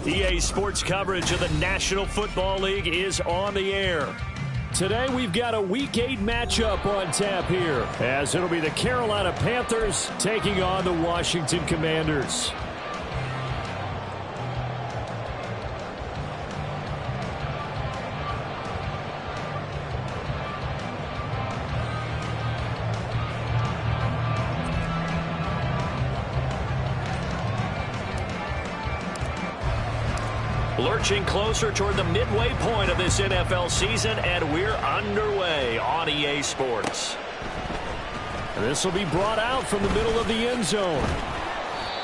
EA Sports coverage of the National Football League is on the air. Today we've got a Week 8 matchup on tap here, as it'll be the Carolina Panthers taking on the Washington Commanders. Lurching closer toward the midway point of this NFL season, and we're underway on EA Sports. This will be brought out from the middle of the end zone.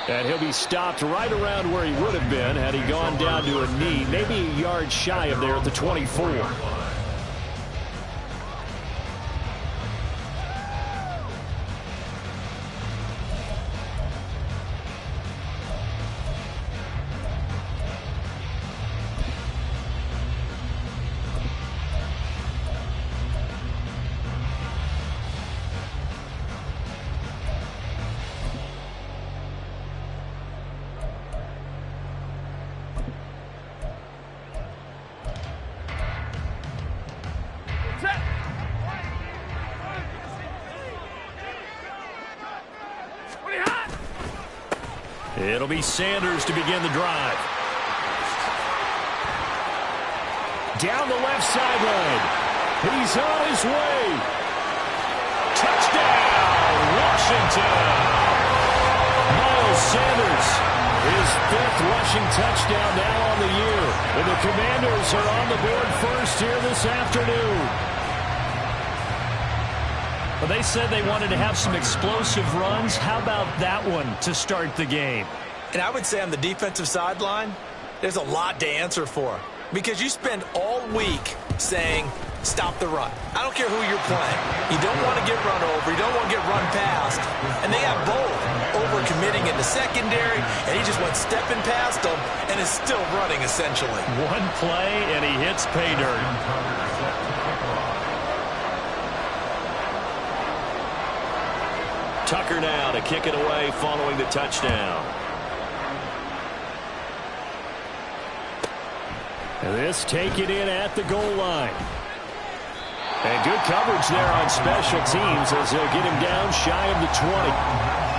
And he'll be stopped right around where he would have been had he gone down to a knee, maybe a yard shy of there at the 24. It'll be Sanders to begin the drive. Down the left sideline. He's on his way. Touchdown, Washington. Miles Sanders, his 5th rushing touchdown now on the year. And the Commanders are on the board first here this afternoon. Well, they said they wanted to have some explosive runs. How about that one to start the game? And I would say on the defensive sideline, there's a lot to answer for. Because you spend all week saying, stop the run. I don't care who you're playing. You don't want to get run over. You don't want to get run past. And they have both over-committing in the secondary, and he just went stepping past them and is still running, essentially. One play, and he hits pay dirt. Tucker now to kick it away following the touchdown. And this taken in at the goal line. And good coverage there on special teams as they'll get him down shy of the 20.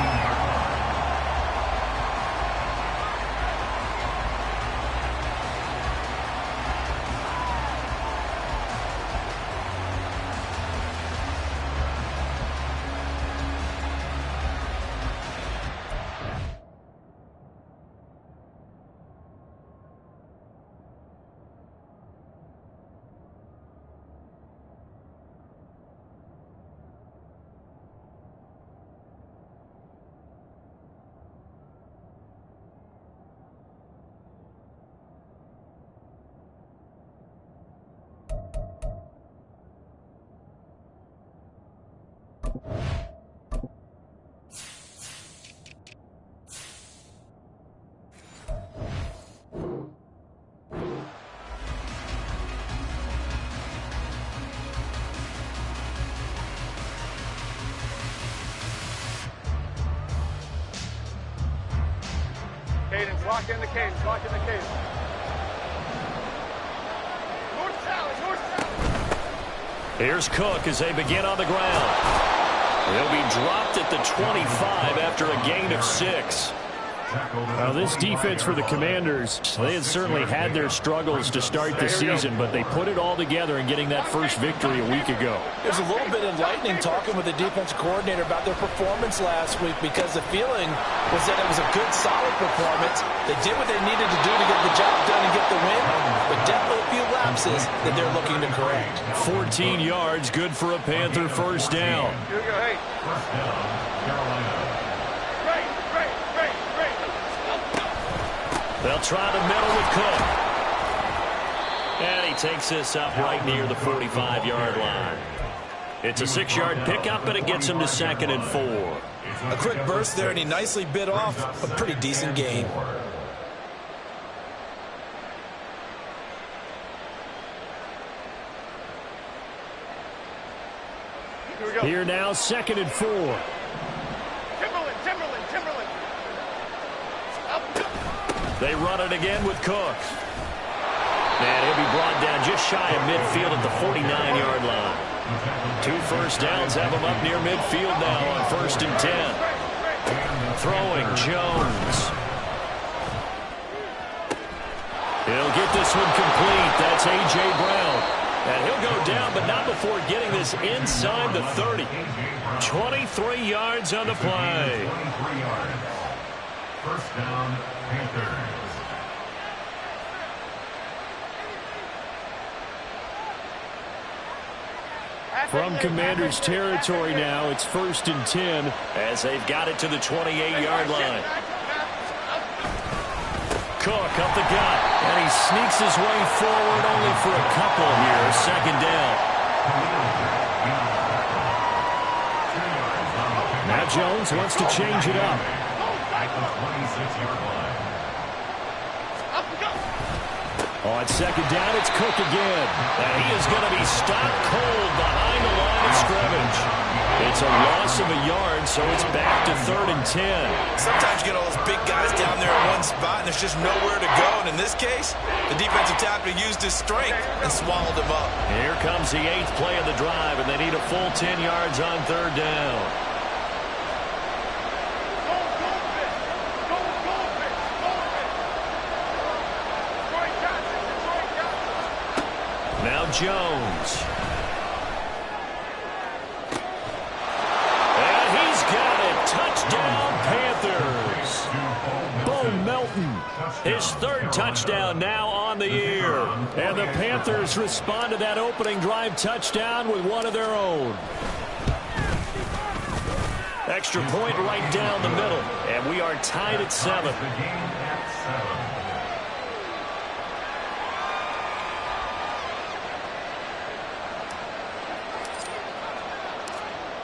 Cadence, lock in the cadence, lock in the cadence. North Sally, North Sally. Here's Cook as they begin on the ground. They'll be dropped at the 25 after a gain of 6. Now, this defense for the Commanders, they had certainly had their struggles to start the season, but they put it all together in getting that first victory a week ago. It was a little bit enlightening talking with the defensive coordinator about their performance last week, because the feeling was that it was a good, solid performance. They did what they needed to do to get the job done and get the win, but definitely a few lapses that they're looking to correct. 14 yards, good for a Panther first down. Here we go, hey. First down, Carolina. They'll try the middle with Cook. And he takes this up right near the 45-yard line. It's a 6-yard pickup, and it gets him to 2nd and 4. A quick burst there, and he nicely bit off a pretty decent gain. Here now, 2nd and 4. They run it again with Cook. And he'll be brought down just shy of midfield at the 49-yard line. 2 first downs have him up near midfield now on 1st and 10. Throwing Jones. He'll get this one complete. That's A.J. Brown. And he'll go down, but not before getting this inside the 30. 23 yards on the play. 23 yards. First down, Panthers. From Commanders territory now, it's 1st and 10 as they've got it to the 28-yard line. Cook up the gut, and he sneaks his way forward only for a couple here. 2nd down. Now Jones wants to change it up. On 2nd down, it's Cook again. And he is going to be stopped cold behind the line of scrimmage. It's a loss of a yard, so it's back to 3rd and 10. Sometimes you get all those big guys down there in one spot, and there's just nowhere to go. And in this case, the defensive tackle used his strength and swallowed him up. Here comes the 8th play of the drive, and they need a full 10 yards on 3rd down. Now Jones. And he's got it. Touchdown, Panthers. Bo Melton, his 3rd touchdown now on the year. And the Panthers respond to that opening drive touchdown with one of their own. Extra point right down the middle. And we are tied at 7.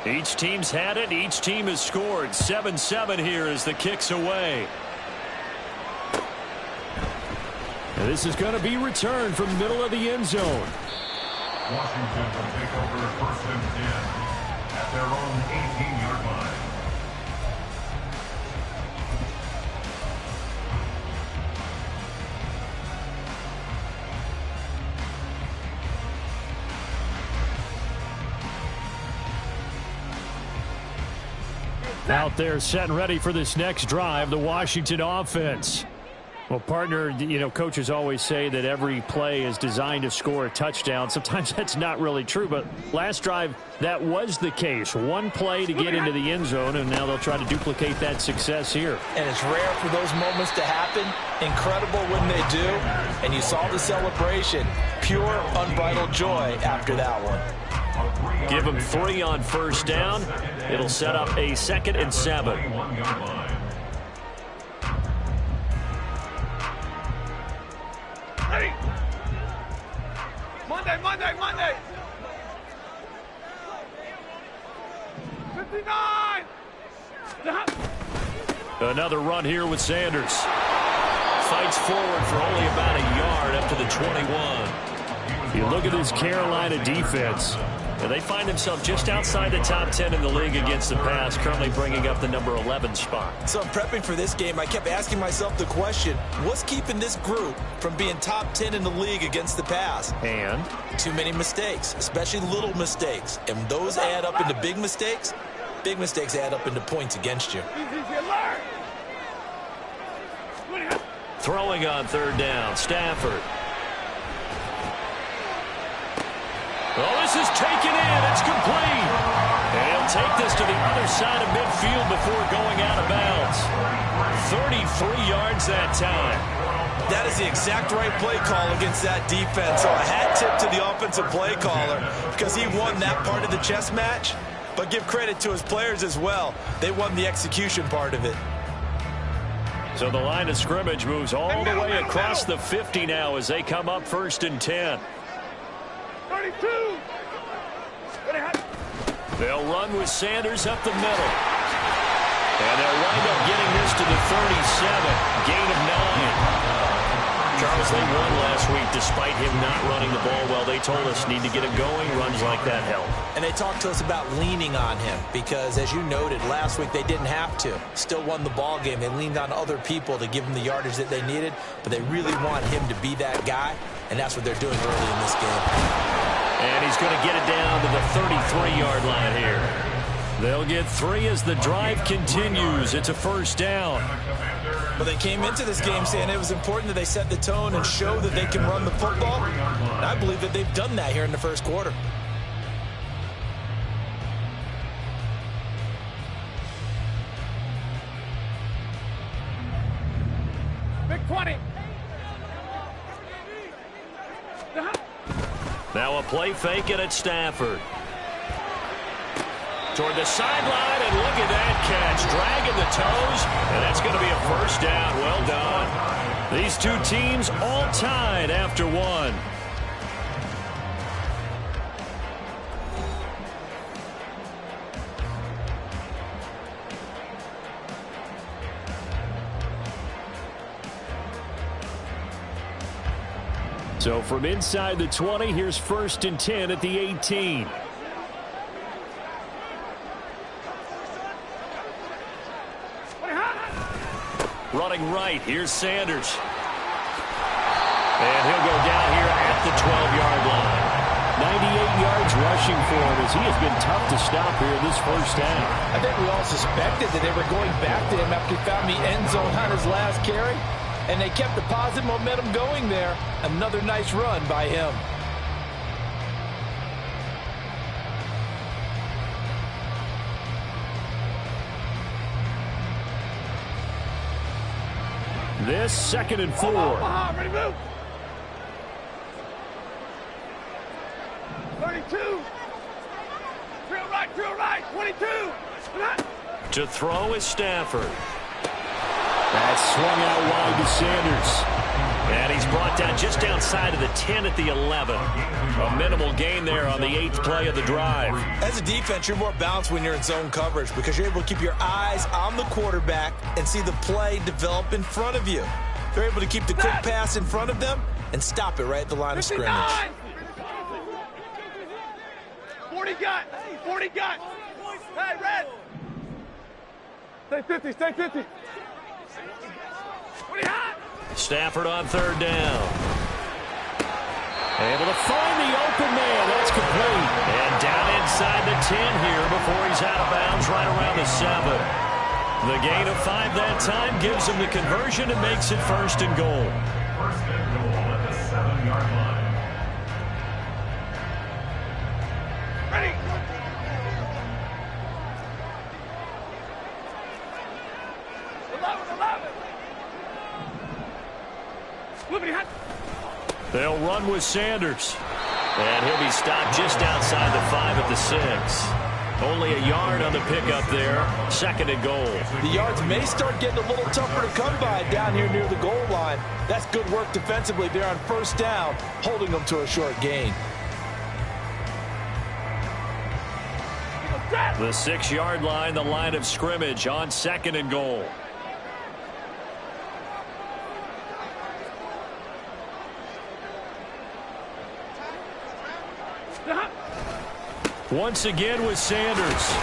Each team's had it. Each team has scored. 7-7 here as the kick's away. And this is going to be returned from the middle of the end zone. Washington will take over 1st and 10 at their own 18-yard line. Out there set and ready for this next drive, the Washington offense. Well, partner, you know, coaches always say that every play is designed to score a touchdown. Sometimes that's not really true, but last drive, that was the case. One play to get into the end zone, and now they'll try to duplicate that success here. And it's rare for those moments to happen. Incredible when they do. And you saw the celebration. Pure, unbridled joy after that one. Give them 3 on 1st down. It'll set up a 2nd and 7. Hey! Monday! 59! Another run here with Sanders. Fights forward for only about a yard up to the 21. You look at this Carolina defense. They find themselves just outside the top 10 in the league against the pass, currently bringing up the number 11 spot. So prepping for this game, I kept asking myself the question, what's keeping this group from being top 10 in the league against the pass? And? Too many mistakes, especially little mistakes. And those add up into big mistakes. Big mistakes add up into points against you. Throwing on 3rd down, Stafford. Oh, this is taken in. It's complete. And he'll take this to the other side of midfield before going out of bounds. 33 yards that time. That is the exact right play call against that defense. So a hat tip to the offensive play caller because he won that part of the chess match. But give credit to his players as well. They won the execution part of it. So the line of scrimmage moves all the way across the 50 now as they come up 1st and 10. 32! They'll run with Sanders up the middle. And they'll wind up getting this to the 37. Gain of 9. Charles, they won last week despite him not running the ball well. They told us need to get it going. Runs like that help. And they talked to us about leaning on him because, as you noted, last week they didn't have to. Still won the ball game. They leaned on other people to give them the yardage that they needed, but they really want him to be that guy, and that's what they're doing early in this game. And he's going to get it down to the 33-yard line here. They'll get 3 as the drive continues. It's a first down. Well, they came into this game saying it was important that they set the tone and show that they can run the football. And I believe that they've done that here in the first quarter. Big 20. Now a play fake it at Stafford. Toward the sideline, and look at that catch. Dragging the toes, and that's going to be a first down. Well done. These two teams all tied after one. So from inside the 20, here's 1st and 10 at the 18. Running right, here's Sanders. And he'll go down here at the 12-yard line. 98 yards rushing for him as he has been tough to stop here this first half. I think we all suspected that they were going back to him after he found the end zone on his last carry. And they kept the positive momentum going there. Another nice run by him. This 2nd and 4. Ready to move. 32. Drill right. 22. To throw is Stafford. That's swung out wide to Sanders. And he's brought down just outside of the 10 at the 11. A minimal gain there on the 8th play of the drive. As a defense, you're more balanced when you're in zone coverage because you're able to keep your eyes on the quarterback and see the play develop in front of you. They're able to keep the quick pass in front of them and stop it right at the line of scrimmage. 40 got. Hey, red. Stay 50. 20 hot. Stafford on 3rd down. Able to find the open man. That's complete. And down inside the 10 here before he's out of bounds right around the 7. The gain of 5 that time gives him the conversion and makes it 1st and goal. 1st and goal at the 7-yard line. Ready. They'll run with Sanders. And he'll be stopped just outside the 5 at the 6. Only a yard on the pickup there. 2nd and goal. The yards may start getting a little tougher to come by down here near the goal line. That's good work defensively there on 1st down, holding them to a short gain. The 6-yard line, the line of scrimmage on 2nd and goal. Once again with Sanders.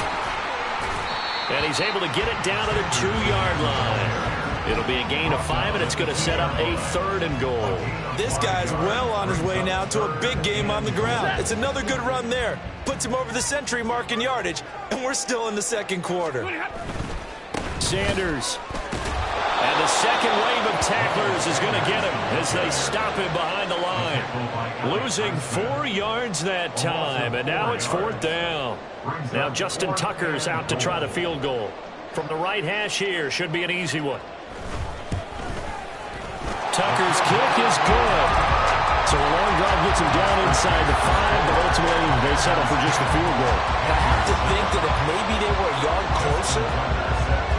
And he's able to get it down to the 2-yard line. It'll be a gain of 5, and it's going to set up a 3rd and goal. This guy's well on his way now to a big game on the ground. It's another good run there. Puts him over the century mark in yardage, and we're still in the 2nd quarter. Sanders. And the second wave of tacklers is going to get him as they stop him behind the line. Losing 4 yards that time, and now it's 4th down. Now Justin Tucker's out to try the field goal. From the right hash here, should be an easy one. Tucker's kick is good. So a long drive gets him down inside the 5, but ultimately they settle for just a field goal. I have to think that if maybe they were a yard closer,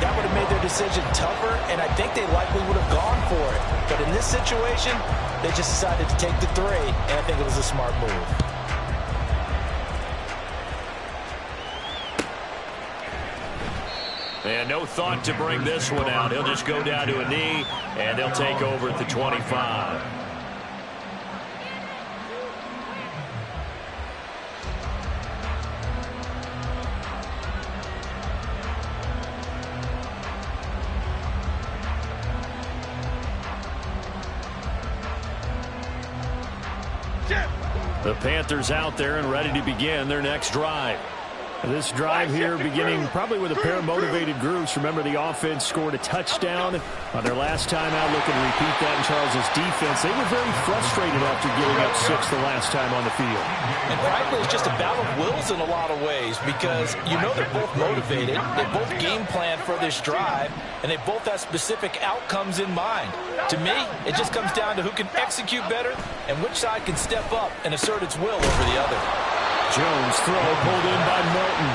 that would have made their decision tougher, and I think they likely would have gone for it. But in this situation, they just decided to take the 3, and I think it was a smart move. And no thought to bring this one out. He'll just go down to a knee, and they'll take over at the 25. The Panthers out there and ready to begin their next drive. This drive here beginning probably with a pair of motivated groups. Remember, the offense scored a touchdown on their last time out. Looking to repeat that in Charles' defense. They were very frustrated after giving up 6 the last time on the field. And frankly, it's just a battle of wills in a lot of ways because you know they're both motivated. They both game plan for this drive, and they both have specific outcomes in mind. To me, it just comes down to who can execute better and which side can step up and assert its will over the other. Jones throw pulled in by Milton.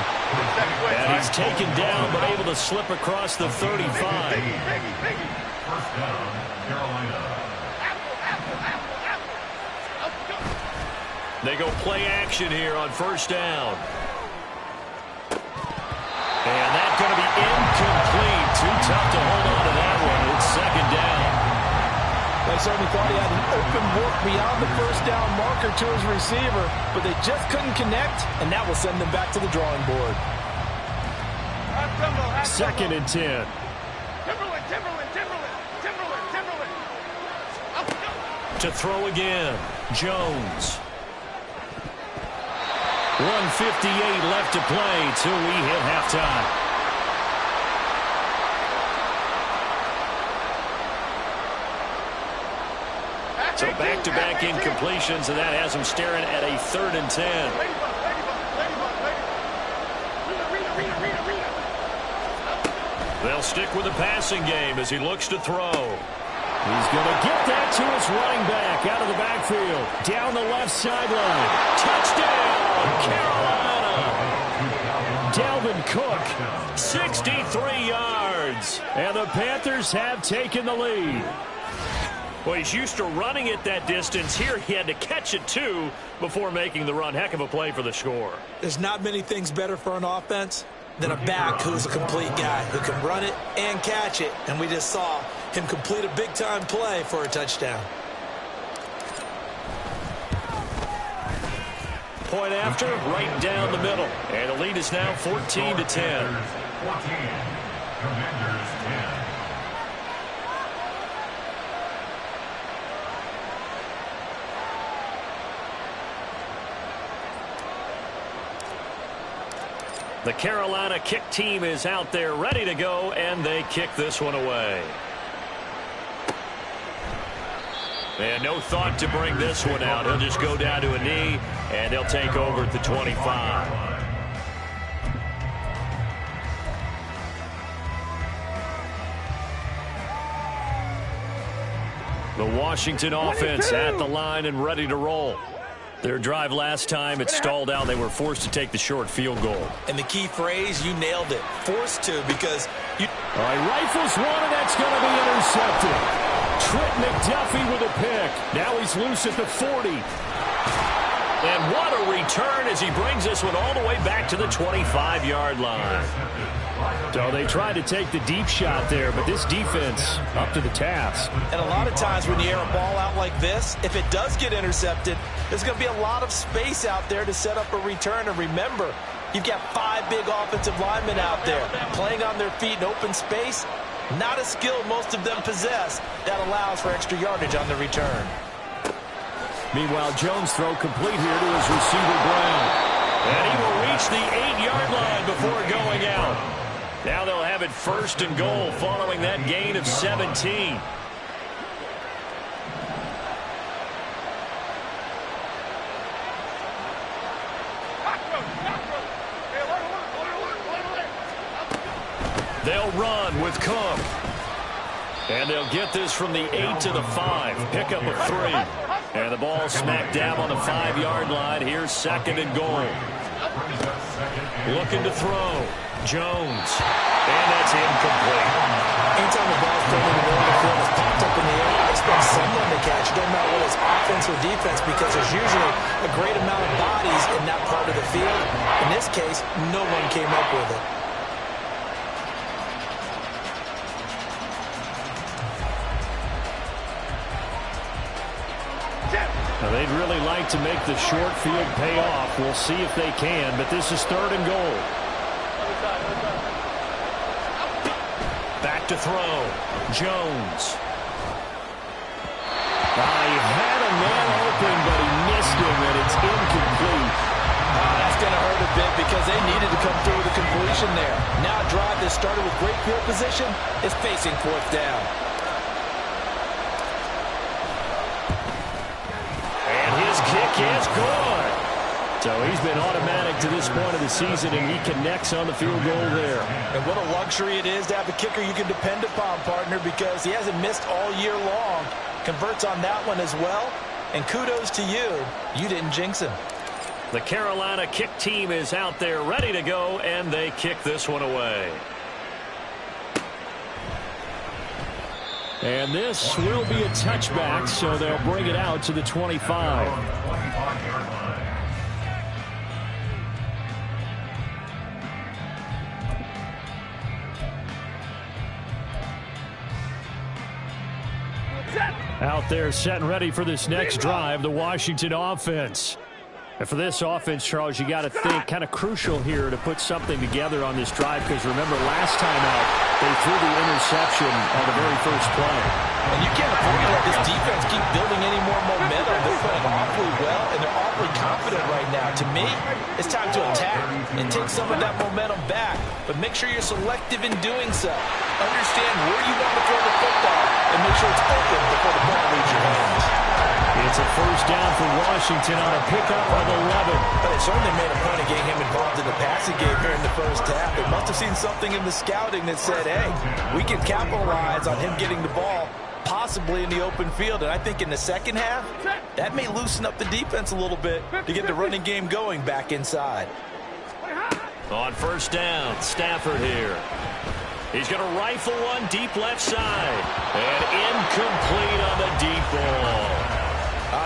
And he's taken down but able to slip across the 35. First down, Carolina. They go play action here on first down. And that's going to be incomplete. Too tough to hold on to that one. It's second down. They certainly thought he had an open look beyond the first down marker to his receiver, but they just couldn't connect, and that will send them back to the drawing board. Second and 10. To throw again, Jones. 1:58 left to play till we hit halftime. So back-to-back incompletions, and that has him staring at a 3rd and 10. They'll stick with the passing game as he looks to throw. He's going to get that to his running back out of the backfield. Down the left sideline. Touchdown, Carolina. Dalvin Cook, 63 yards. And the Panthers have taken the lead. Well, he's used to running it that distance. Here he had to catch it, too, before making the run. Heck of a play for the score. There's not many things better for an offense than a back who's a complete guy who can run it and catch it. And we just saw him complete a big-time play for a touchdown. Point after, right down the middle. And the lead is now 14-10. 14. Commanders 10. The Carolina kick team is out there ready to go, and they kick this one away. And no thought to bring this one out. He'll just go down to a knee, and they'll take over at the 25. The Washington offense at the line and ready to roll. Their drive last time, it stalled out. They were forced to take the short field goal. And the key phrase, you nailed it. Forced to, because you... All right, rifles one, and that's going to be intercepted. Trent McDuffie with a pick. Now he's loose at the 40. And what a return as he brings this one all the way back to the 25-yard line. So they tried to take the deep shot there, but this defense up to the task. And a lot of times when you air a ball out like this, if it does get intercepted, there's going to be a lot of space out there to set up a return. And remember, you've got 5 big offensive linemen out there playing on their feet in open space. Not a skill most of them possess that allows for extra yardage on the return. Meanwhile, Jones throw complete here to his receiver, Brown. And he will reach the 8-yard line before going out. Now they'll have it 1st and goal following that gain of 17. They'll run with Cook. And they'll get this from the 8 to the 5. Pickup of 3. And the ball smack dab on the 5-yard line. Here's 2nd and goal. Looking to throw. Jones. And that's incomplete. Anytime the ball's thrown in the middle of the field, it's popped up in the air, I expect someone to catch it. Doesn't matter whether it's offense or defense, because there's usually a great amount of bodies in that part of the field. In this case, no one came up with it. Now, they'd really like to make the short field pay off. We'll see if they can, but this is 3rd and goal. Back to throw. Jones. He had a man open, but he missed him, and it's incomplete. That's going to hurt a bit because they needed to come through with a completion there. Now a drive that started with great field position is facing 4th down. And his kick is good. So he's been automatic to this point of the season, and he connects on the field goal there. And what a luxury it is to have a kicker you can depend upon, partner, because he hasn't missed all year long. Converts on that one as well. And kudos to you. You didn't jinx him. The Carolina kick team is out there ready to go, and they kick this one away. And this will be a touchback, so they'll bring it out to the 25. Out there set and ready for this next drive, the Washington offense. And for this offense, Charles, you got to think kind of crucial here to put something together on this drive, because remember last time out, they threw the interception on the very first play. And you can't afford to let this defense keep building any more momentum. They're playing awfully well, and they're awfully confident right now. To me, it's time to attack and take some of that momentum back, but make sure you're selective in doing so. Understand where you want to throw the football and make sure it's open before the ball leaves your hands. It's a first down for Washington on a pickup of 11. But they certainly made a point of getting him involved in the passing game here in the first half. They must have seen something in the scouting that said, hey, we can capitalize on him getting the ball possibly in the open field. And I think in the second half, that may loosen up the defense a little bit to get the running game going back inside. On first down, Stafford here. He's going to rifle one deep left side. And incomplete on the deep ball.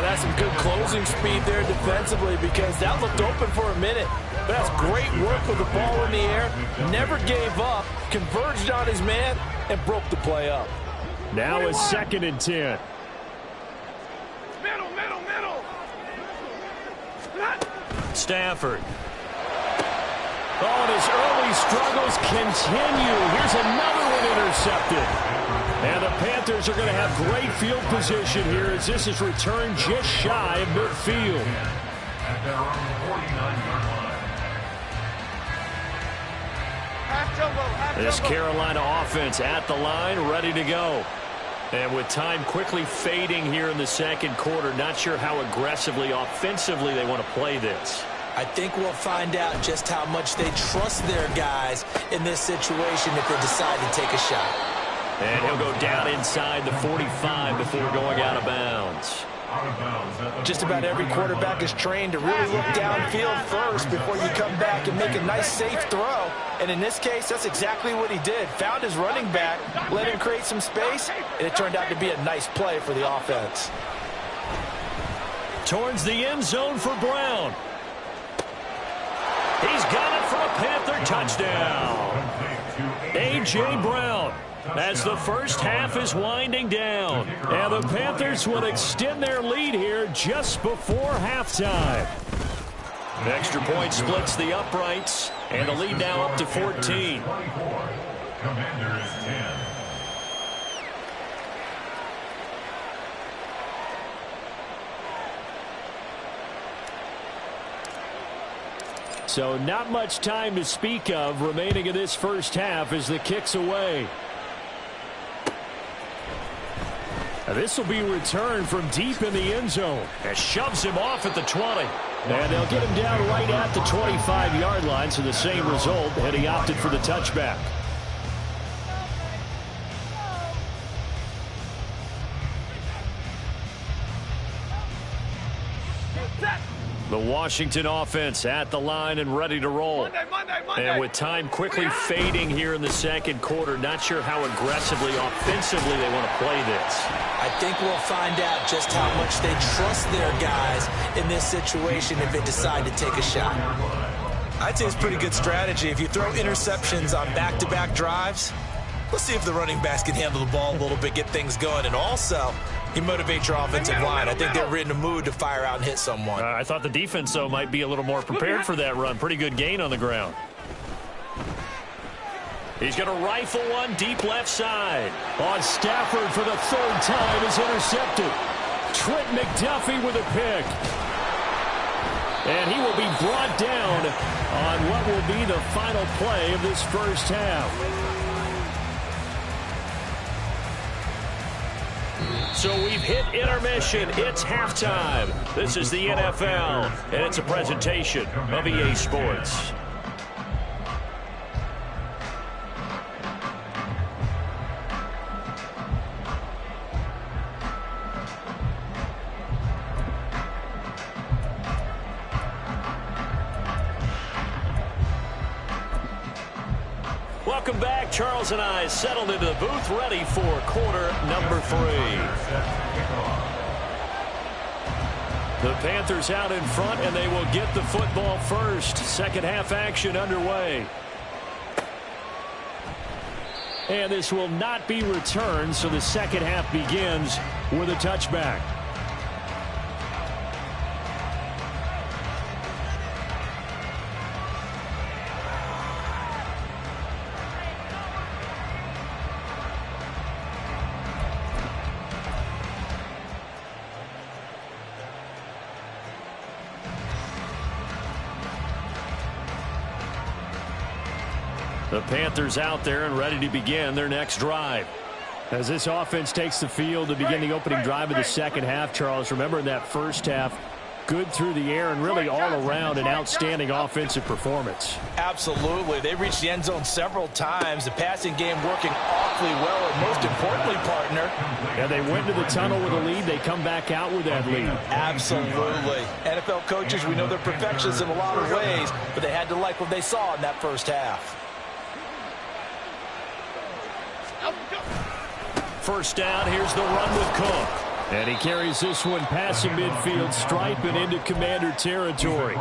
That's some good closing speed there defensively, because that looked open for a minute. But that's great work with the ball in the air. Never gave up, converged on his man, and broke the play up. Now it's 2nd and 10. Middle. Stafford. Oh, and his early struggles continue. Here's another one intercepted. And the Panthers are going to have great field position here as this is returned just shy of midfield. At their own 49-yard line. This Carolina offense at the line, ready to go. And with time quickly fading here in the second quarter, not sure how aggressively, offensively they want to play this. I think we'll find out just how much they trust their guys in this situation if they decide to take a shot. And he'll go down inside the 45 before going out of bounds. Just about every quarterback is trained to really look downfield first before you come back and make a nice, safe throw. And in this case, that's exactly what he did. Found his running back, let him create some space, and it turned out to be a nice play for the offense. Towards the end zone for Brown. He's got it for a Panther touchdown. A.J. Brown, as the first half is winding down. And the Panthers will extend their lead here just before halftime. Extra point splits the uprights, and the lead now up to 14. Commanders 10. So not much time to speak of remaining in this first half as the kick's away. Now this will be returned from deep in the end zone. And shoves him off at the 20. And they'll get him down right at the 25-yard line, so the same result, and he opted for the touchback. The Washington offense at the line and ready to roll. Monday. And with time quickly fading here in the second quarter, not sure how aggressively, offensively they want to play this. I think we'll find out just how much they trust their guys in this situation if they decide to take a shot. I'd say it's pretty good strategy. If you throw interceptions on back-to-back drives, let's see if the running backs can handle the ball a little bit, get things going. And also, He motivates your offensive line. I think they're in the mood to fire out and hit someone. I thought the defense, though, might be a little more prepared for that run. Pretty good gain on the ground. He's going to rifle one deep left side. On Stafford for the third time is intercepted. Trent McDuffie with a pick. And he will be brought down on what will be the final play of this first half. So we've hit intermission. It's halftime. This is the NFL, and it's a presentation of EA Sports. Welcome back. Charles and I settled into the booth, ready for quarter number 3. The Panthers out in front, and they will get the football first. Second half action underway. And this will not be returned, so the second half begins with a touchback. The Panthers out there and ready to begin their next drive. As this offense takes the field to begin the opening drive of the second half, Charles, remember in that first half, good through the air and really all around an outstanding offensive performance. Absolutely. They reached the end zone several times. The passing game working awfully well, and most importantly, partner. And they went to the tunnel with a lead. They come back out with that lead. Absolutely. NFL coaches, we know they're perfectionists in a lot of ways, but they had to like what they saw in that first half. First down, here's the run with Cook. And he carries this one past the midfield stripe and into Commander territory.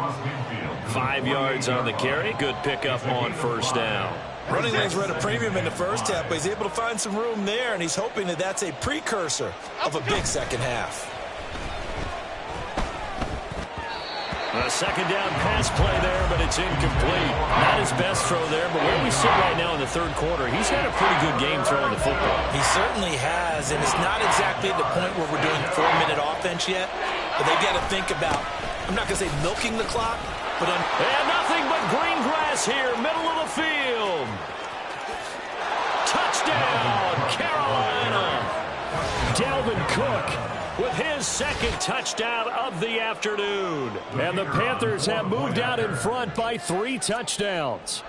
5 yards on the carry. Good pickup on first down. Running lanes were at a premium in the first half, but he's able to find some room there, and he's hoping that that's a precursor of a big second half. A second down pass play there, but it's incomplete. Not his best throw there, but where we sit right now in the third quarter, he's had a pretty good game throwing the football. He certainly has, and it's not exactly at the point where we're doing 4-minute offense yet, but they've got to think about, I'm not going to say milking the clock, but and nothing but green grass here, middle of the field. Touchdown, Carolina. Dalvin Cook with his second touchdown of the afternoon. And the Panthers have moved out in front by 3 touchdowns.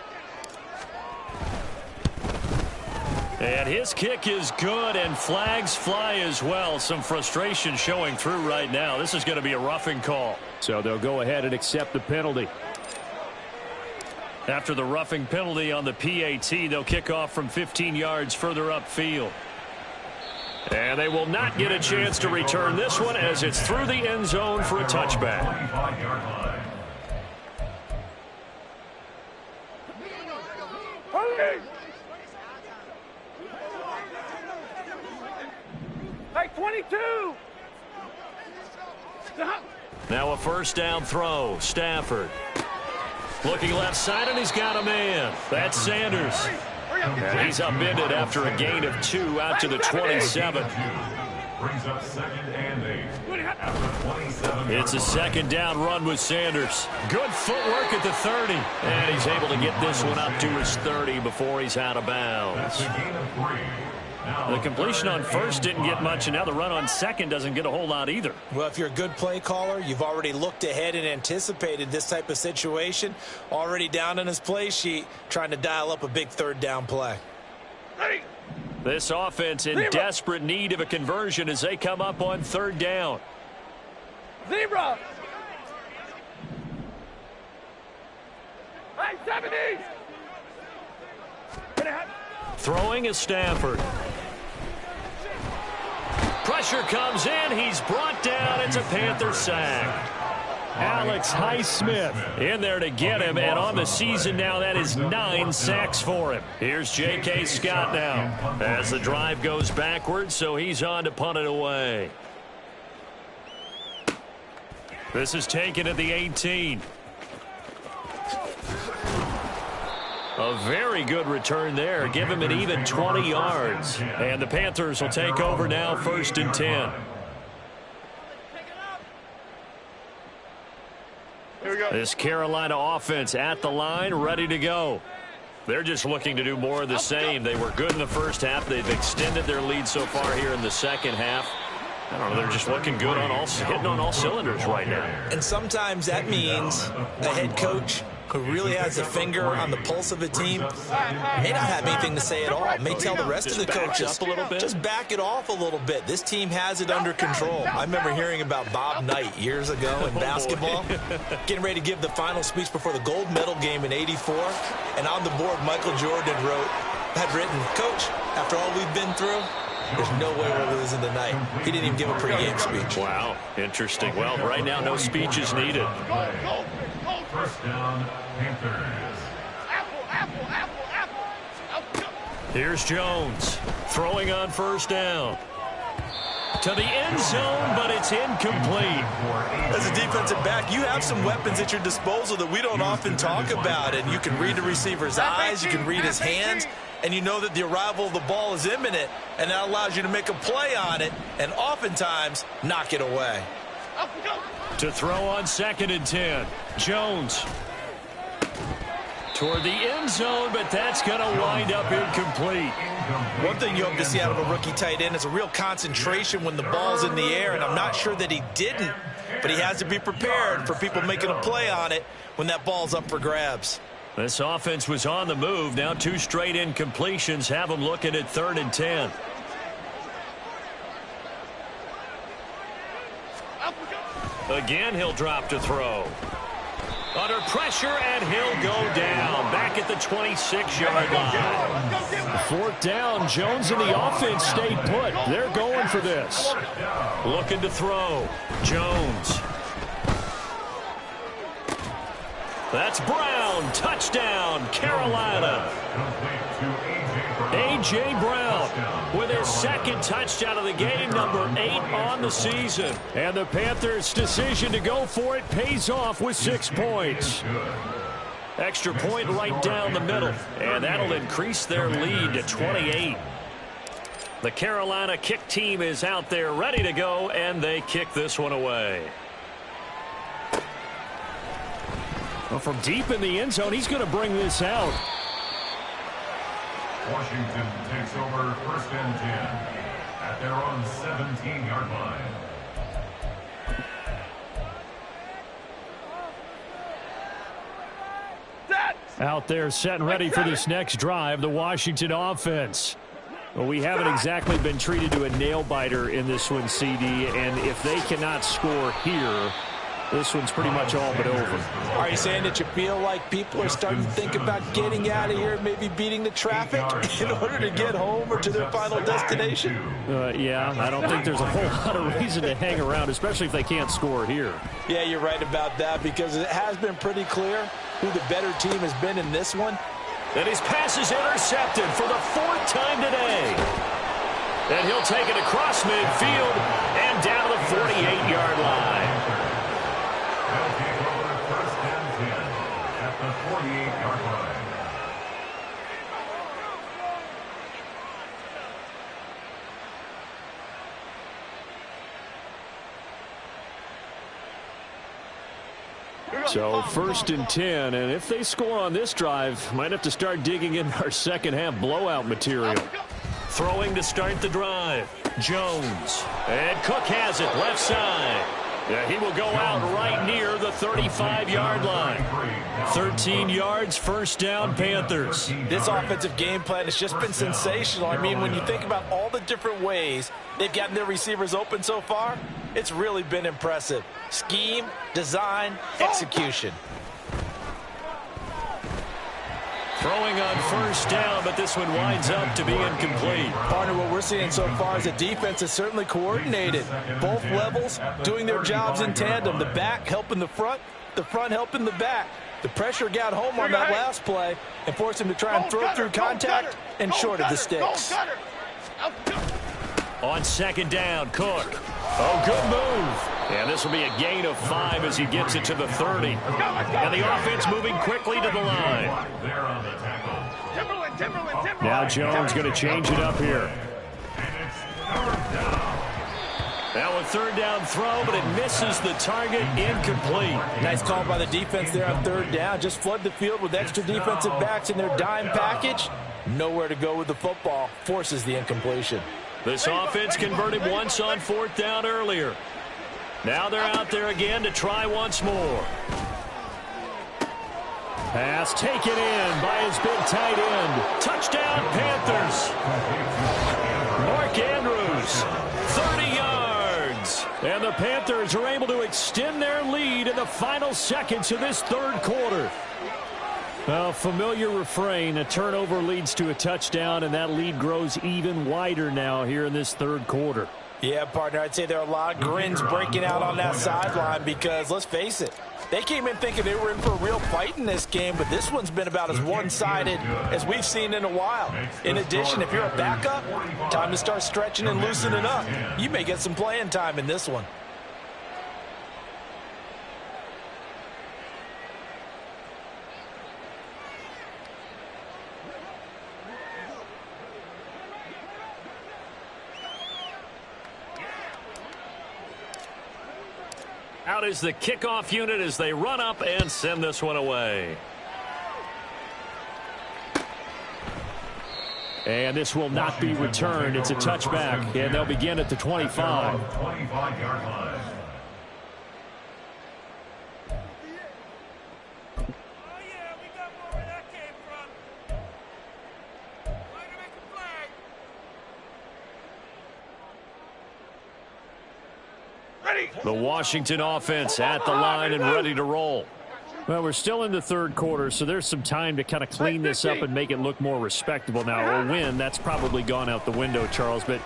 And his kick is good, and flags fly as well. Some frustration showing through right now. This is going to be a roughing call. So they'll go ahead and accept the penalty. After the roughing penalty on the PAT, they'll kick off from 15 yards further upfield. And they will not get a chance to return this one as it's through the end zone for a touchback. Hey, 22! Now a first down throw. Stafford. Looking left side, and he's got a man. That's Sanders. And he's upended after a gain of 2 out to the 27. Brings up 2nd and 8. After 27 It's a second down run with Sanders. Good footwork at the 30. And he's able to get this one up to his 30 before he's out of bounds. That's a gain of 3. The completion on first didn't get much, and now the run on second doesn't get a whole lot either. Well, if you're a good play caller, you've already looked ahead and anticipated this type of situation. Already down in his play sheet, trying to dial up a big third down play. Ready! This offense in desperate need of a conversion as they come up on third down. Zebra! Hey, 70! Throwing is Stafford. Pressure comes in. He's brought down. It's a Panther sack. Alex Highsmith in there to get him, and on the season now, that is 9 sacks for him. Here's J.K. Scott now as the drive goes backwards, so he's on to punt it away. This is taken at the 18. A very good return there. Give him an even 20 yards. And the Panthers will take over now, 1st and 10. This Carolina offense at the line, ready to go. They're just looking to do more of the same. They were good in the first half. They've extended their lead so far here in the second half. I don't know, they're just looking good on hitting on all cylinders right now. And sometimes that means a head coach who really has a finger on the pulse of a team may not have anything to say at all. May tell the rest of the coaches up a little bit. Just back it off a little bit. This team has it under control. I remember hearing about Bob Knight years ago in basketball, getting ready to give the final speech before the gold medal game in '84, and on the board Michael Jordan had written, "Coach, after all we've been through, there's no way we're losing tonight." He didn't even give a pregame speech. Wow, interesting. Well, right now, no speech is needed. First down, Panthers. Here's Jones throwing on 1st down. To the end zone, but it's incomplete. As a defensive back, you have some weapons at your disposal that we don't often talk about. And you can read the receiver's eyes, you can read his hands, and you know that the arrival of the ball is imminent, and that allows you to make a play on it and oftentimes knock it away. To throw on 2nd and 10. Jones toward the end zone, but that's going to wind up incomplete. One thing you hope to see out of a rookie tight end is a real concentration when the ball's in the air, and I'm not sure that he didn't, but he has to be prepared for people making a play on it when that ball's up for grabs. This offense was on the move. Now 2 straight incompletions have them looking at 3rd and 10. Again, he'll drop to throw. Under pressure, and he'll go down. Back at the 26-yard line. 4th down. Jones and the offense stayed put. They're going for this. Looking to throw. Jones. That's Brown. Touchdown, Carolina. A.J. Brown with his 2nd touchdown of the game, number 8 on the season. And the Panthers' decision to go for it pays off with 6 points. Extra point right down the middle, and that'll increase their lead to 28. The Carolina kick team is out there ready to go, and they kick this one away. Well, from deep in the end zone, he's going to bring this out. Washington takes over 1st and 10 at their own 17-yard line. Out there set and ready for this next drive, the Washington offense. Well, we haven't exactly been treated to a nail-biter in this one, CD, and if they cannot score here, this one's pretty much all but over. Are you saying that you feel like people are starting to think about getting out of here, maybe beating the traffic in order to get home or to their final destination? Yeah, I don't think there's a whole lot of reason to hang around, especially if they can't score here. Yeah, you're right about that, because it has been pretty clear who the better team has been in this one. And his pass is intercepted for the 4th time today. And he'll take it across midfield and down to the 48-yard line. They'll take over 1st and 10 at the 48-yard line. So 1st and 10, and if they score on this drive, might have to start digging in our second half blowout material. Throwing to start the drive. Jones. And Cook has it left side. Yeah, he will go out right near the 35-yard line. 13 yards, 1st down, Panthers. This offensive game plan has just been sensational. I mean, when you think about all the different ways they've gotten their receivers open so far, it's really been impressive. Scheme, design, execution. Throwing on first down, but this one winds up to be incomplete. Partner, what we're seeing so far is the defense is certainly coordinated. Both levels doing their jobs in tandem. The back helping the front helping the back. The pressure got home on that last play and forced him to try and throw through contact and short of the sticks. On second down, Cook. Oh, good move. And this will be a gain of 5 as he gets it to the 30. And the offense moving quickly to the line. Now Jones going to change it up here. Now a third down throw, but it misses the target, incomplete. Nice call by the defense there on third down. Just flood the field with extra defensive backs in their dime package. Nowhere to go with the football. Forces the incompletion. This offense converted once on fourth down earlier. Now they're out there again to try once more. Pass taken in by his big tight end. Touchdown, Panthers. Mark Andrews, 30 yards. And the Panthers are able to extend their lead in the final seconds of this third quarter. Well, familiar refrain, a turnover leads to a touchdown, and that lead grows even wider now here in this third quarter. Yeah, partner, I'd say there are a lot of grins breaking out on that sideline because, let's face it, they came in thinking they were in for a real fight in this game, but this one's been about as one-sided as we've seen in a while. In addition, if you're a backup, time to start stretching and loosening up. You may get some playing time in this one. Out is the kickoff unit as they run up and send this one away. And this will not be returned. It's a touchback, and they'll begin at the 25. 25-yard line. The Washington offense at the line and ready to roll. Well, we're still in the third quarter, so there's some time to kind of clean this up and make it look more respectable. Now, a win, that's probably gone out the window, Charles, but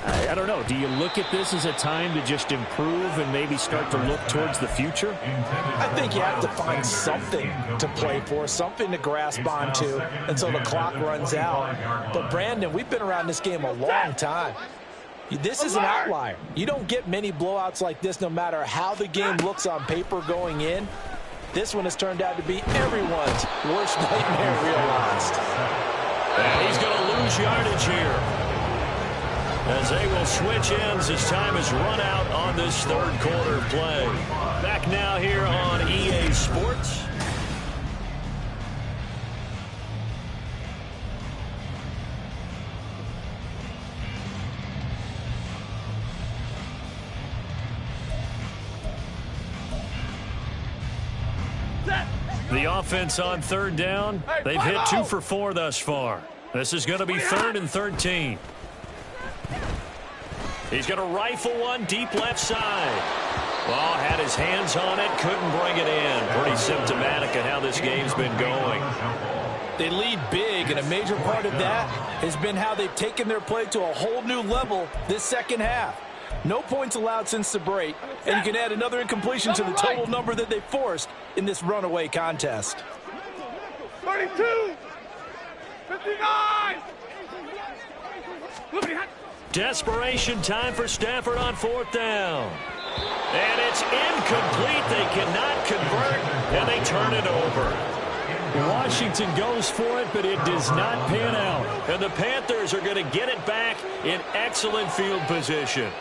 I don't know. Do you look at this as a time to just improve and maybe start to look towards the future? I think you have to find something to play for, something to grasp onto until the clock runs out. But, Brandon, we've been around this game a long time. This is an outlier. You don't get many blowouts like this no matter how the game looks on paper going in. This one has turned out to be everyone's worst nightmare realized. And he's going to lose yardage here, as they will switch ends as time has run out on this third quarter play. Back now here on EA Sports. The offense on third down, they've hit 2 for 4 thus far. This is going to be 3rd and 13. He's going to rifle one deep left side. Well, had his hands on it, couldn't bring it in. Pretty symptomatic of how this game's been going. They lead big, and a major part of that has been how they've taken their play to a whole new level this second half. No points allowed since the break, and you can add another incompletion to the total number that they forced in this runaway contest. 32, 59. Desperation time for Stafford on 4th down. And it's incomplete. They cannot convert, and they turn it over. Washington goes for it, but it does not pan out. And the Panthers are going to get it back in excellent field position.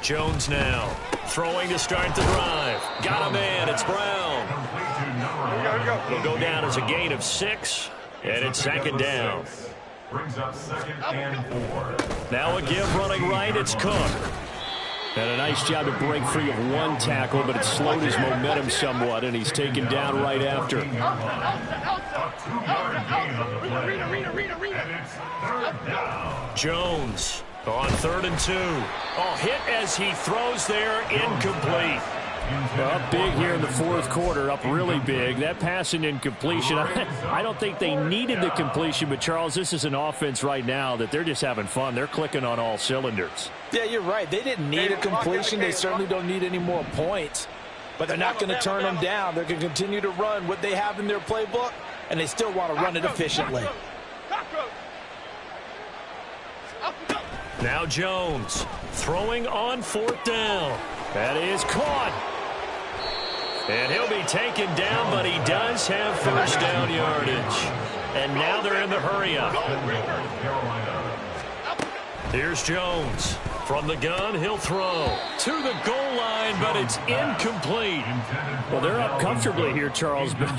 Jones now throwing to start the drive. Got him in. It's Brown. Will go down as a gain of 6, and it's 2nd down. Brings up 2nd and 4. Now a give running right. It's Cook. And a nice job to break free of one tackle, but it slowed his momentum somewhat, and he's taken down right after. A 2-yard gain on the play. And it's third down. Jones on 3rd and 2. Oh, hit as he throws there, incomplete. Up big here in the fourth quarter, up really big. That pass and incompletion, I don't think they needed the completion, but Charles, this is an offense right now that they're just having fun. They're clicking on all cylinders. Yeah, you're right. They didn't need a completion. They certainly don't need any more points, but they're not going to turn them down. They're going to continue to run what they have in their playbook, and they still want to run it efficiently. Now Jones throwing on 4th down. That is caught. And he'll be taken down, but he does have first down yardage. And now they're in the hurry-up. Here's Jones. From the gun, he'll throw to the goal line, but it's incomplete. Well, they're up comfortably here, Charles, but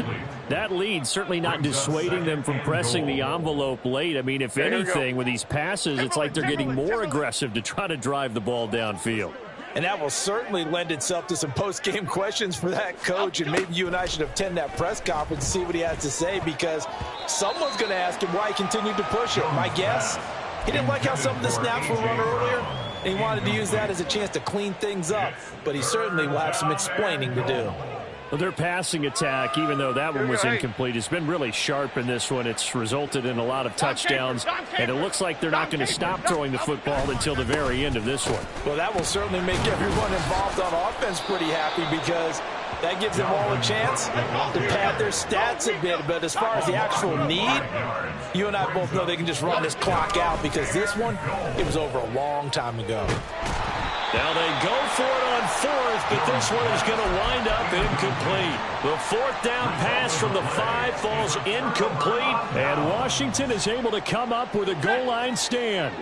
that lead certainly not dissuading them from pressing the envelope late. I mean, if anything, with these passes, it's like they're getting more aggressive to try to drive the ball downfield. And that will certainly lend itself to some post-game questions for that coach, and maybe you and I should attend that press conference and see what he has to say, because someone's going to ask him why he continued to push it. My guess, he didn't like how some of the snaps were run earlier, and he wanted to use that as a chance to clean things up, but he certainly will have some explaining to do. Well, their passing attack, even though that one was incomplete, has been really sharp in this one. It's resulted in a lot of touchdowns, and it looks like they're not going to stop throwing the football until the very end of this one. Well, that will certainly make everyone involved on offense pretty happy, because that gives them all a chance to pad their stats a bit. But as far as the actual need, you and I both know they can just run this clock out, because this one, it was over a long time ago. Now they go for it on 4th, but this one is going to wind up incomplete. The 4th down pass from the 5 falls incomplete, and Washington is able to come up with a goal line stand.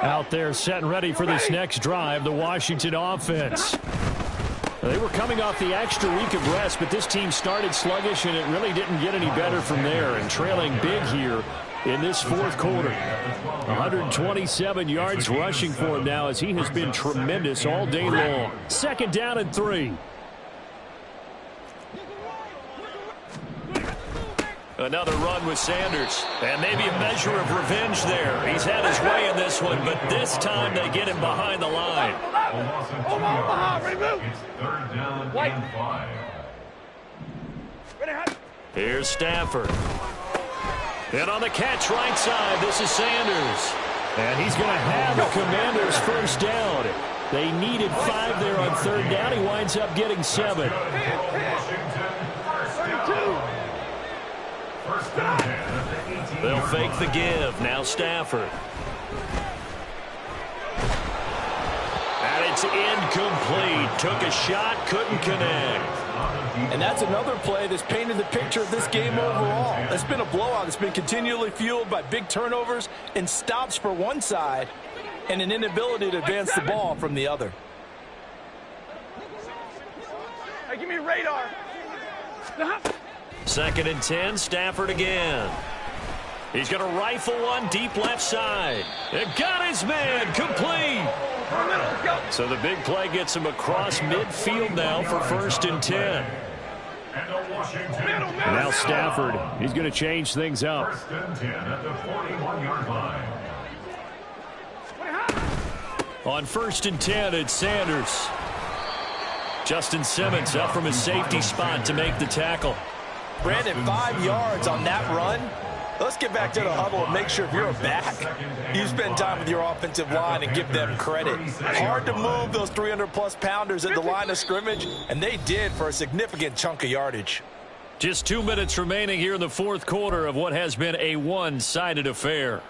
Out there set and ready for this next drive, the Washington offense. They were coming off the extra week of rest, but this team started sluggish, and it really didn't get any better from there, and trailing big here in this fourth quarter. 127 yards rushing for him now, as he has been tremendous all day long. 2nd down and 3. Another run with Sanders, and maybe a measure of revenge there. He's had his way in this one, but this time they get him behind the line. It's 3rd down and 5. Here's Stafford. And on the catch right side, this is Sanders. And he's going to have the Commanders' first down. They needed 5 there on 3rd down. He winds up getting 7. They'll fake the give. Now Stafford. And it's incomplete. Took a shot, couldn't connect. And that's another play that's painted the picture of this game overall. It's been a blowout. It's been continually fueled by big turnovers and stops for one side and an inability to advance the ball from the other. Hey, give me a radar. 2nd and 10, Stafford again. He's going to rifle one deep left side. And got his man, complete. So the big play gets him across midfield now for 1st and 10. Now Stafford, he's going to change things up. 1st and 10 at the 41-yard line. On 1st and 10, it's Sanders. Justin Simmons up from his safety spot to make the tackle. Brandon, 5 yards on that run. Let's get back to the huddle and make sure if you're a back, you spend time with your offensive line and give them credit. Hard to move those 300-plus pounders at the line of scrimmage, and they did for a significant chunk of yardage. Just 2 minutes remaining here in the fourth quarter of what has been a one-sided affair.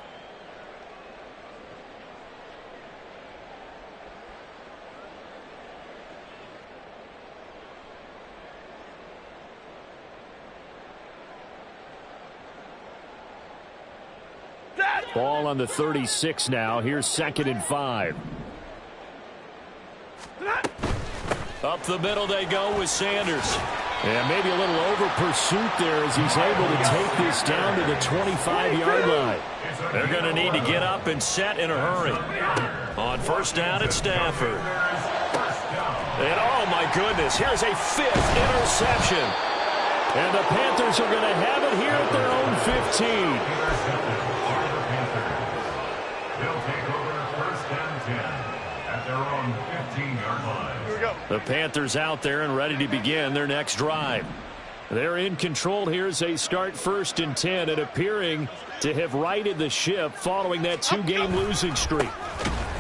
Ball on the 36 now. Here's 2nd and 5. Up the middle they go with Sanders. And maybe a little over pursuit there as he's able to take this down to the 25-yard line. They're going to need to get up and set in a hurry. On 1st down at Stafford. And oh my goodness, here's a 5th interception. And the Panthers are going to have it here at their own 15. They'll take over first and 10 at their own 15-yard line. Here we go. The Panthers out there and ready to begin their next drive. They're in control here as they start first and 10 and appearing to have righted the ship following that 2-game losing streak.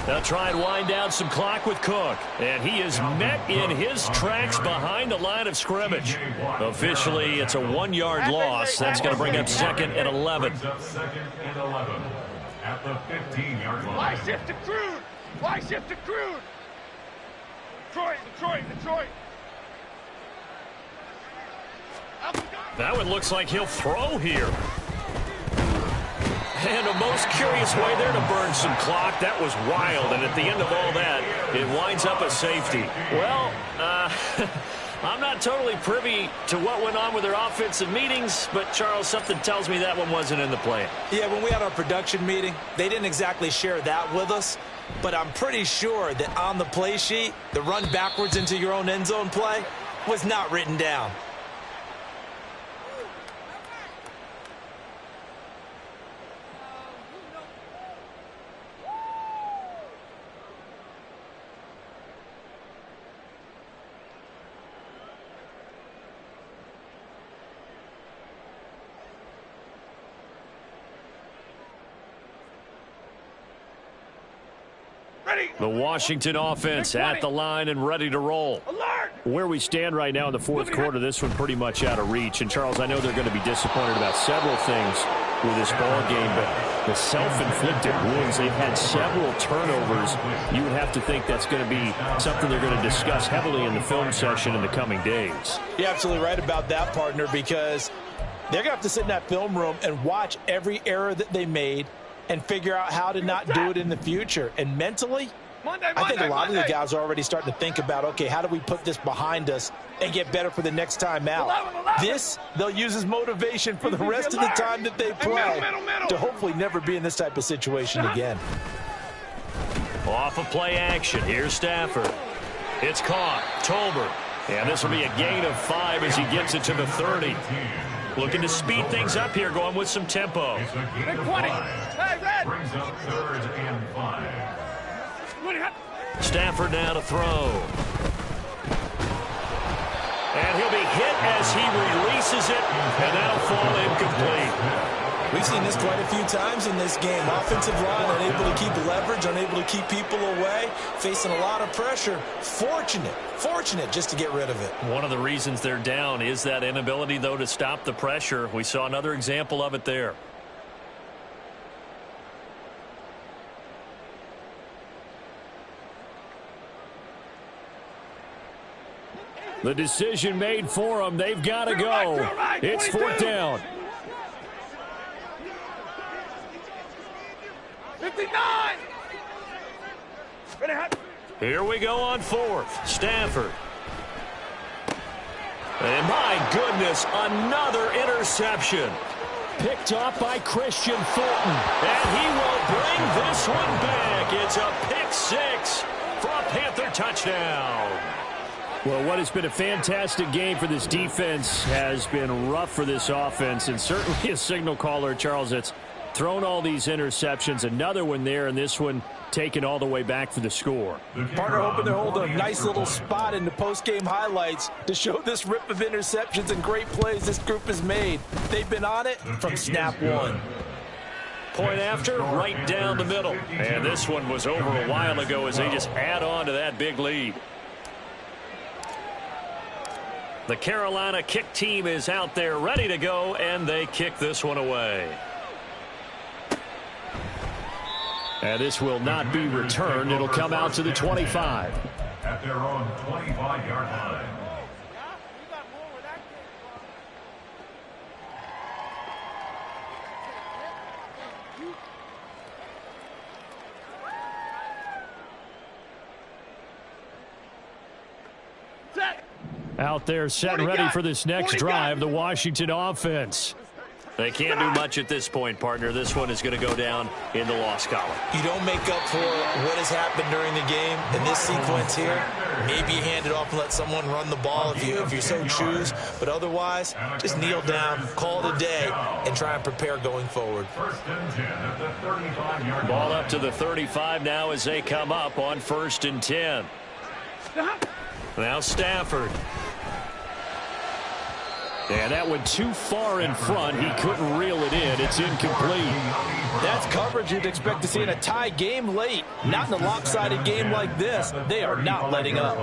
They'll try and wind down some clock with Cook. And he is met in his tracks behind the line of scrimmage. Officially, it's a 1-yard loss. That's going to bring up second and 11. Second and 11 at the 15-yard line. Why shift to Crude? Why shift to Crude? Detroit. That one looks like he'll throw here. And a most curious way there to burn some clock. That was wild. And at the end of all that, it winds up a safety. Well, I'm not totally privy to what went on with their offensive meetings, but, Charles, something tells me that one wasn't in the plan. Yeah, when we had our production meeting, they didn't exactly share that with us, but I'm pretty sure that on the play sheet, the run backwards into your own end zone play was not written down. The Washington offense at the line and ready to roll. Alert! Where we stand right now in the fourth quarter, this one pretty much out of reach. And, Charles, I know they're going to be disappointed about several things with this ball game, but the self-inflicted wounds, they've had several turnovers. You would have to think that's going to be something they're going to discuss heavily in the film session in the coming days. You're absolutely right about that, partner, because they're going to have to sit in that film room and watch every error that they made and figure out how to not do it in the future. And mentally, I think a lot of the guys are already starting to think about, okay, how do we put this behind us and get better for the next time out? This, they'll use as motivation for the rest of the time that they play to hopefully never be in this type of situation again. Off of play action, here's Stafford. It's caught, Tolbert. And this will be a gain of 5 as he gets it to the 30. Looking to speed things up here, going with some tempo. Big 20. Hey, Red! Brings up third and 5. Stafford now to throw. And he'll be hit as he releases it, and that'll fall incomplete. We've seen this quite a few times in this game. Offensive line unable to keep leverage, unable to keep people away, facing a lot of pressure. Fortunate just to get rid of it. One of the reasons they're down is that inability, though, to stop the pressure. We saw another example of it there. The decision made for them. They've got to go. It's fourth down. 59! Here we go on fourth. Stafford. And my goodness, another interception. Picked off by Christian Fulton. And he will bring this one back. It's a pick 6 for a Panther touchdown. Well, what has been a fantastic game for this defense has been rough for this offense, and certainly a signal caller, Charles, that's thrown all these interceptions. Another one there, and this one taken all the way back for the score. Partner hoping to hold a nice little spot in the post-game highlights to show this rip of interceptions and great plays this group has made. They've been on it from snap one. Point after, right down the middle. And this one was over a while ago as they just add on to that big lead. The Carolina kick team is out there ready to go, and they kick this one away. And this will not be returned. It'll come out to the 25. At their own 25-yard line. Out there set and ready for this next drive, the Washington offense. They can't do much at this point, partner. This one is going to go down in the loss column. You don't make up for what has happened during the game in this sequence here Maybe you hand it off and let someone run the ball if you so choose. But otherwise, just kneel down, call it a day, and try and prepare going forward. First and 10 at the 35-yard Ball line. up to the 35 now as they come up on 1st and 10. Now Stafford. And that went too far in front. He couldn't reel it in. It's incomplete. That's coverage you'd expect to see in a tie game late. Not in a lopsided game like this. They are not letting up.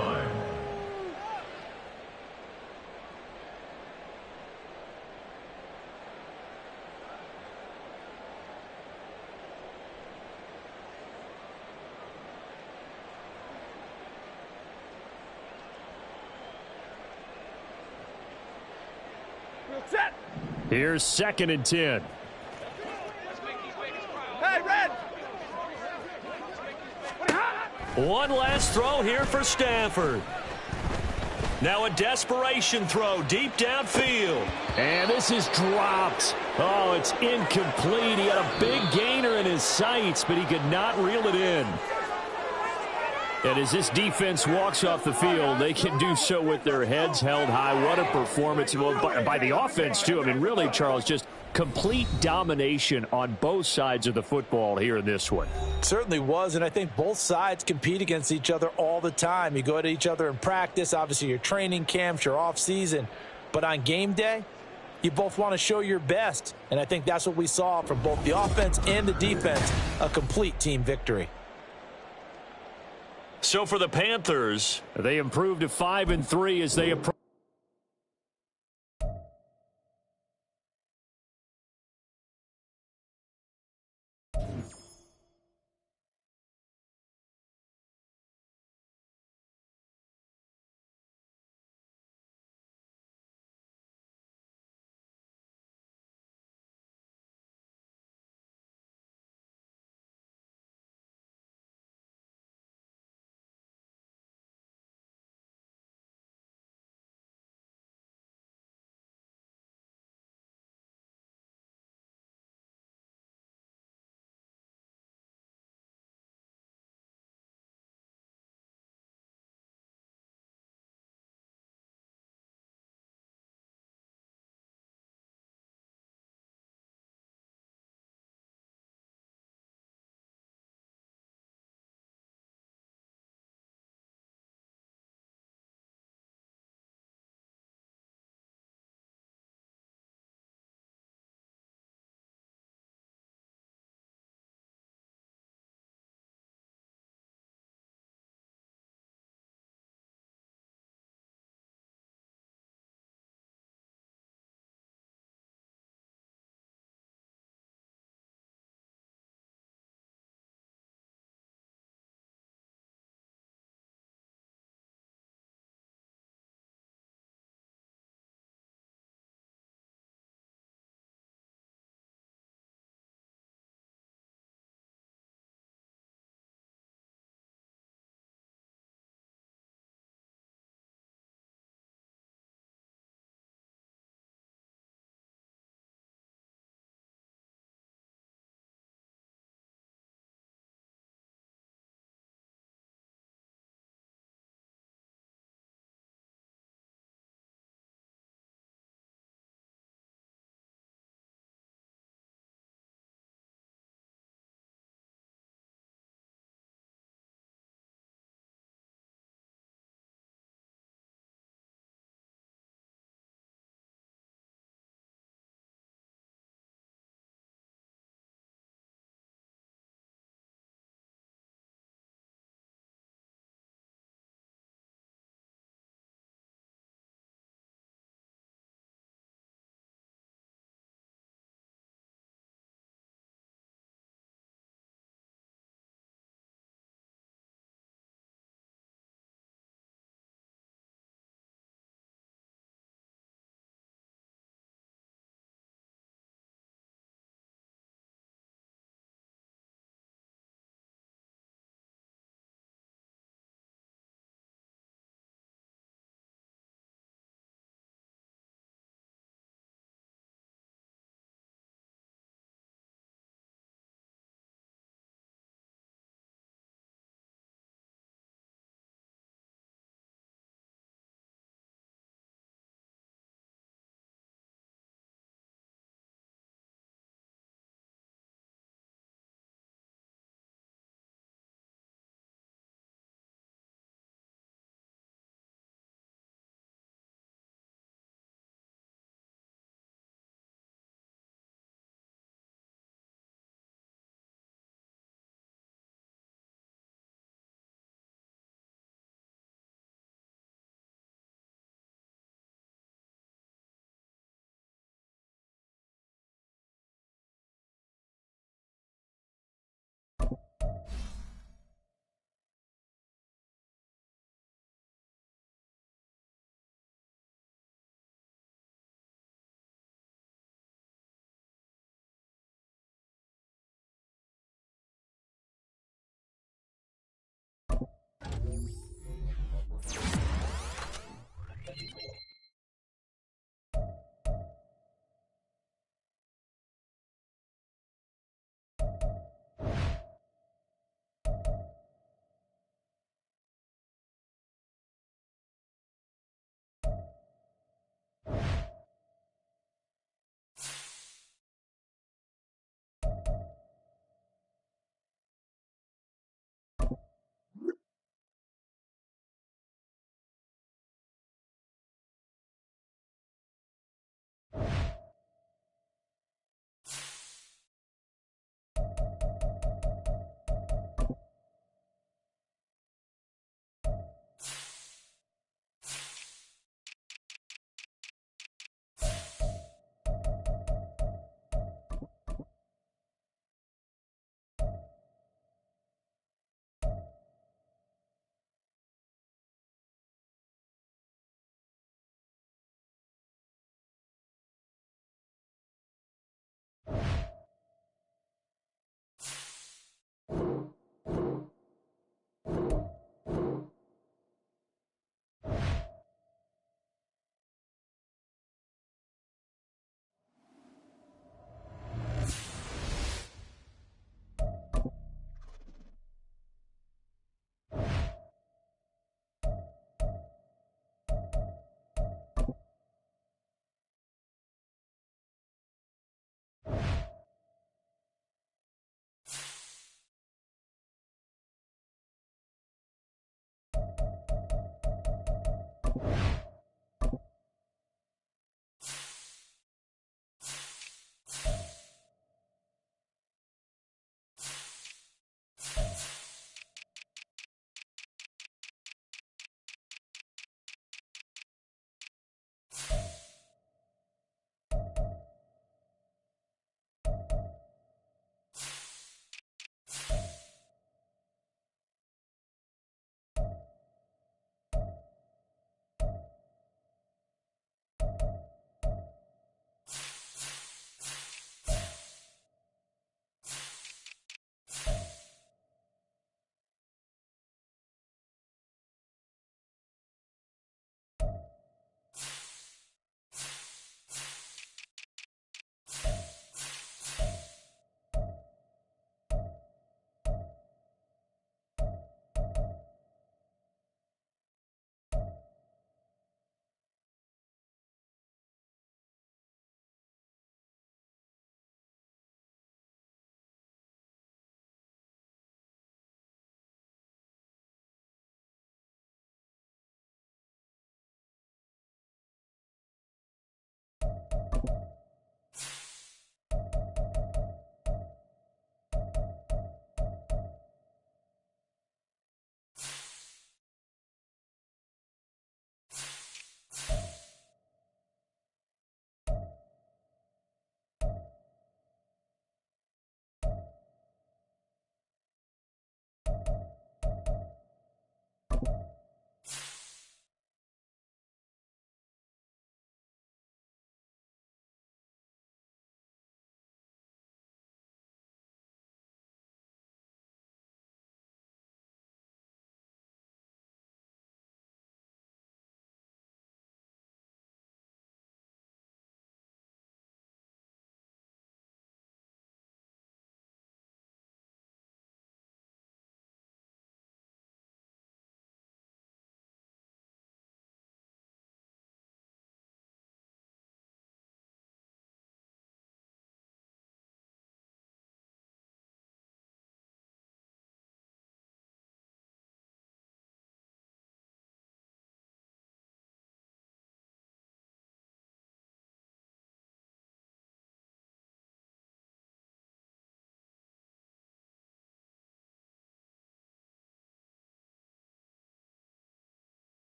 Set. Here's 2nd and 10. Hey, Red. One last throw here for Stafford. Now a desperation throw deep downfield. And this is dropped. Oh, it's incomplete. He had a big gainer in his sights, but he could not reel it in. And as this defense walks off the field, they can do so with their heads held high. What a performance by the offense, too. I mean, really, Charles, just complete domination on both sides of the football here in this one. Certainly was, and I think both sides compete against each other all the time. You go at each other in practice, obviously your training camps, your off-season. But on game day, you both want to show your best. And I think that's what we saw from both the offense and the defense, a complete team victory. So for the Panthers, they improved to 5-3 as they approach.